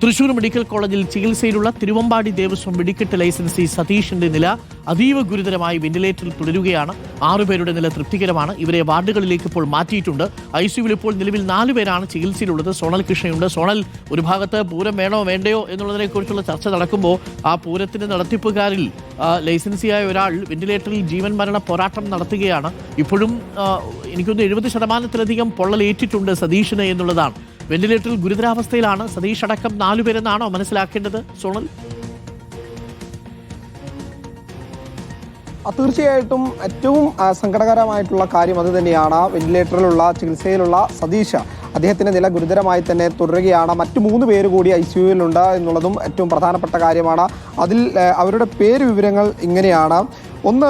Thrissur medical കോളേജിൽ ചികിത്സയിലുള്ള തിരുവമ്പാടി ദേവസ്വം വെടിക്കെട്ട് ലൈസൻസി സതീഷിന്റെ നില അതീവ ഗുരുതരമായി വെന്റിലേറ്ററിൽ തുടരുകയാണ്. 6 പേരുടെ നില തൃപ്തികരമാണ്. ഇവരെ വാർഡുകളിലേക്ക് ഇപ്പോൾ മാറ്റിയിട്ടുണ്ട്. ICUവിൽ ഇപ്പോൾ നിലവിൽ 4 പേരാണ് ചികിത്സയിലുള്ളത്. സോണൽ കൃഷ്ണയുണ്ട്. സോണൽ, ഒരു ഭാഗത്ത് പൂരം വേണോ വേണ്ടയോ എന്നുള്ളതിനെക്കുറിച്ചുള്ള ചർച്ച നടക്കുമ്പോൾ ആ പൂരത്തിന്റെ നടത്തിപ്പുകാരിൽ ലൈസൻസിയായ ഒരാൾ വെന്റിലേറ്ററിൽ ജീവൻ മരണ പോരാട്ടം നടത്തുകയാണ്. ഇപ്പോഴും എനിക്കൊന്ന് 70% പൊള്ളലേറ്റിട്ടുണ്ട് സതീഷിന് എന്നുള്ളതാണ്. വെന്റിലേറ്ററിൽ ഗുരുതരാവസ്ഥയിലാണ് സതീഷ് അടക്കം 4 പേരെന്നാണോ മനസ്സിലാക്കേണ്ടത് സോണൽ? തീർച്ചയായിട്ടും ഏറ്റവും സങ്കടകരമായിട്ടുള്ള കാര്യം അത് തന്നെയാണ്. വെന്റിലേറ്ററിലുള്ള ചികിത്സയിലുള്ള സതീഷ്, അദ്ദേഹത്തിൻ്റെ നില ഗുരുതരമായി തന്നെ തുടരുകയാണ്. മറ്റു 3 പേര് കൂടി ICUവിലുണ്ട് എന്നുള്ളതും ഏറ്റവും പ്രധാനപ്പെട്ട കാര്യമാണ്. അതിൽ അവരുടെ പേര് വിവരങ്ങൾ ഇങ്ങനെയാണ്. ഒന്ന്,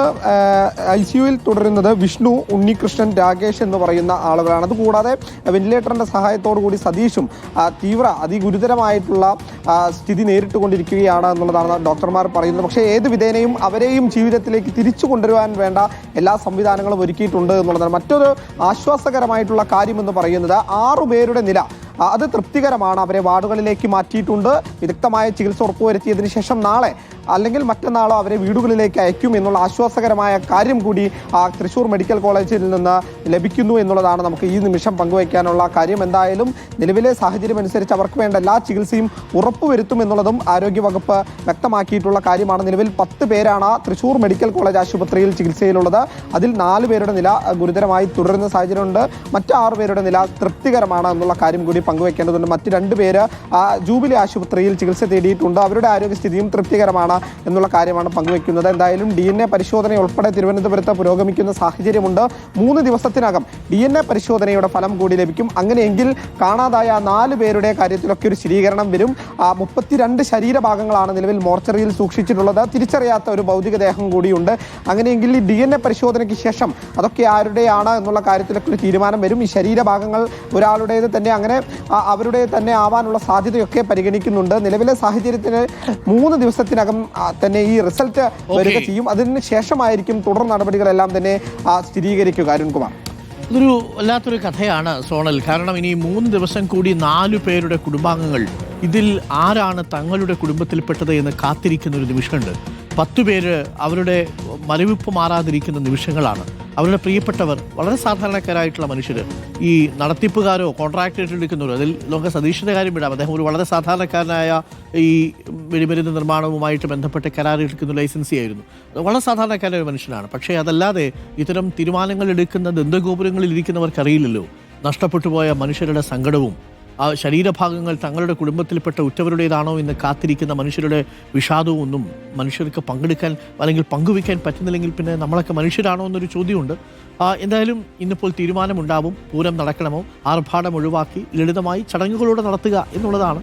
ICUവിൽ തുടരുന്നത് വിഷ്ണു, ഉണ്ണികൃഷ്ണൻ, രാകേഷ് എന്ന് പറയുന്ന ആളുകളാണ്. അതുകൂടാതെ വെന്റിലേറ്ററിൻ്റെ സഹായത്തോടു കൂടി സതീഷും അതിഗുരുതരമായിട്ടുള്ള സ്ഥിതി നേരിട്ടുകൊണ്ടിരിക്കുകയാണ് എന്നുള്ളതാണ് ഡോക്ടർമാർ പറയുന്നത്. പക്ഷേ ഏത് വിധേനയും അവരെയും ജീവിതത്തിലേക്ക് തിരിച്ചു കൊണ്ടുവരുവാൻ വേണ്ട എല്ലാ സംവിധാനങ്ങളും ഒരുക്കിയിട്ടുണ്ട് എന്നുള്ളതാണ്. മറ്റൊരു ആശ്വാസകരമായിട്ടുള്ള കാര്യമെന്ന് പറയുന്നത് 6 പേരുടെ നില അത് തൃപ്തികരമാണ്. അവരെ വാർഡുകളിലേക്ക് മാറ്റിയിട്ടുണ്ട്. വിദഗ്ധമായ ചികിത്സ ഉറപ്പുവരുത്തിയതിനു ശേഷം നാളെ അല്ലെങ്കിൽ മറ്റന്നാളോ അവരെ വീടുകളിലേക്ക് അയക്കും എന്നുള്ള ആശ്വാസകരമായ കാര്യം കൂടി തൃശൂർ മെഡിക്കൽ കോളേജിൽ നിന്ന് ലഭിക്കുന്നു എന്നുള്ളതാണ് നമുക്ക് ഈ നിമിഷം പങ്കുവയ്ക്കാനുള്ള കാര്യം. എന്തായാലും നിലവിലെ സാഹചര്യം അനുസരിച്ച് അവർക്ക് വേണ്ട എല്ലാ ചികിത്സയും ഉറപ്പുവരുത്തും എന്നുള്ളതും ആരോഗ്യവകുപ്പ് വ്യക്തമാക്കിയിട്ടുള്ള കാര്യമാണ്. നിലവിൽ 10 പേരാണ് തൃശൂർ മെഡിക്കൽ കോളേജ് ആശുപത്രിയിൽ ചികിത്സയിലുള്ളത്. അതിൽ 4 പേരുടെ നില ഗുരുതരമായി തുടരുന്ന സാഹചര്യമുണ്ട്. മറ്റ് 6 പേരുടെ നില തൃപ്തികരമാണ് എന്നുള്ള കാര്യം കൂടി പങ്കുവയ്ക്കേണ്ടതുണ്ട്. മറ്റ് 2 പേര് ജൂബിലി ആശുപത്രിയിൽ ചികിത്സ തേടിയിട്ടുണ്ട്. അവരുടെ ആരോഗ്യസ്ഥിതിയും തൃപ്തികരമാണ് എന്നുള്ള കാര്യമാണ് പങ്കുവയ്ക്കുന്നത്. എന്തായാലും DNA പരിശോധന ഉൾപ്പെടെ തിരുവനന്തപുരത്ത് പുരോഗമിക്കുന്ന സാഹചര്യമുണ്ട്. 3 ദിവസത്തിനകം DNA പരിശോധനയുടെ ഫലം കൂടി ലഭിക്കും. അങ്ങനെയെങ്കിൽ കാണാതായ 4 പേരുടെ കാര്യത്തിലൊക്കെ ഒരു സ്ഥിരീകരണം വരും. 32 ശരീരഭാഗങ്ങളാണ് നിലവിൽ മോർച്ചറിയിൽ സൂക്ഷിച്ചിട്ടുള്ളത്. തിരിച്ചറിയാത്ത ഒരു ഭൗതികദേഹം കൂടിയുണ്ട്. അങ്ങനെയെങ്കിൽ ഈ DNA പരിശോധനയ്ക്ക് ശേഷം അതൊക്കെ ആരുടെയാണ് എന്നുള്ള കാര്യത്തിലൊക്കെ ഒരു തീരുമാനം വരും. ഈ ശരീരഭാഗങ്ങൾ ഒരാളുടേത് തന്നെ, അങ്ങനെ അവരുടെ തന്നെ ആവാനുള്ള സാധ്യതയൊക്കെ പരിഗണിക്കുന്നുണ്ട്. നിലവിലെ സാഹചര്യത്തിന് 3 ദിവസത്തിനകം തന്നെ ഈ റിസൾട്ട് വരിക ചെയ്യും. അതിന് ശേഷമായിരിക്കും തുടർ നടപടികളെല്ലാം തന്നെ സ്ഥിരീകരിക്കുക. അരുൺകുമാർ, ഇതൊരു വല്ലാത്തൊരു കഥയാണ് സോണൽ. കാരണം ഇനി 3 ദിവസം കൂടി 4 പേരുടെ കുടുംബാംഗങ്ങൾ ഇതിൽ ആരാണ് തങ്ങളുടെ കുടുംബത്തിൽപ്പെട്ടത് എന്ന് കാത്തിരിക്കുന്ന ഒരു നിമിഷമുണ്ട്. 10 പേര് അവരുടെ മരവിപ്പ് മാറാതിരിക്കുന്ന നിമിഷങ്ങളാണ്. അവരുടെ പ്രിയപ്പെട്ടവർ, വളരെ സാധാരണക്കാരായിട്ടുള്ള മനുഷ്യർ, ഈ നടത്തിപ്പുകാരോ കോൺട്രാക്ട് ഏറ്റെടുക്കുന്നവരോ, അതിൽ നമുക്ക് സതീഷിൻ്റെ കാര്യം വിടാം. അദ്ദേഹം ഒരു വളരെ സാധാരണക്കാരനായ ഈ വെടിമരുന്ന് നിർമ്മാണവുമായിട്ട് ബന്ധപ്പെട്ട് കരാറെടുക്കുന്ന ലൈസൻസി ആയിരുന്നു. വളരെ സാധാരണക്കാരായ മനുഷ്യനാണ്. പക്ഷേ അതല്ലാതെ ഇത്തരം തീരുമാനങ്ങൾ എടുക്കുന്ന ദന്തഗോപുരങ്ങളിൽ ഇരിക്കുന്നവർക്കറിയില്ലല്ലോ നഷ്ടപ്പെട്ടു പോയ മനുഷ്യരുടെ സങ്കടവും ആ ശരീരഭാഗങ്ങൾ തങ്ങളുടെ കുടുംബത്തിൽപ്പെട്ട ഉറ്റവരുടേതാണോ എന്ന് കാത്തിരിക്കുന്ന മനുഷ്യരുടെ വിഷാദവും ഒന്നും മനുഷ്യർക്ക് പങ്കെടുക്കാൻ അല്ലെങ്കിൽ പങ്കുവയ്ക്കാൻ പറ്റുന്നില്ലെങ്കിൽ പിന്നെ നമ്മളൊക്കെ മനുഷ്യരാണോ എന്നൊരു ചോദ്യമുണ്ട്. എന്തായാലും ഇന്നിപ്പോൾ തീരുമാനമുണ്ടാവും. പൂരം നടക്കണമോ, ആർഭാടം ഒഴിവാക്കി ലളിതമായി ചടങ്ങുകളോടെ നടത്തുക എന്നുള്ളതാണ്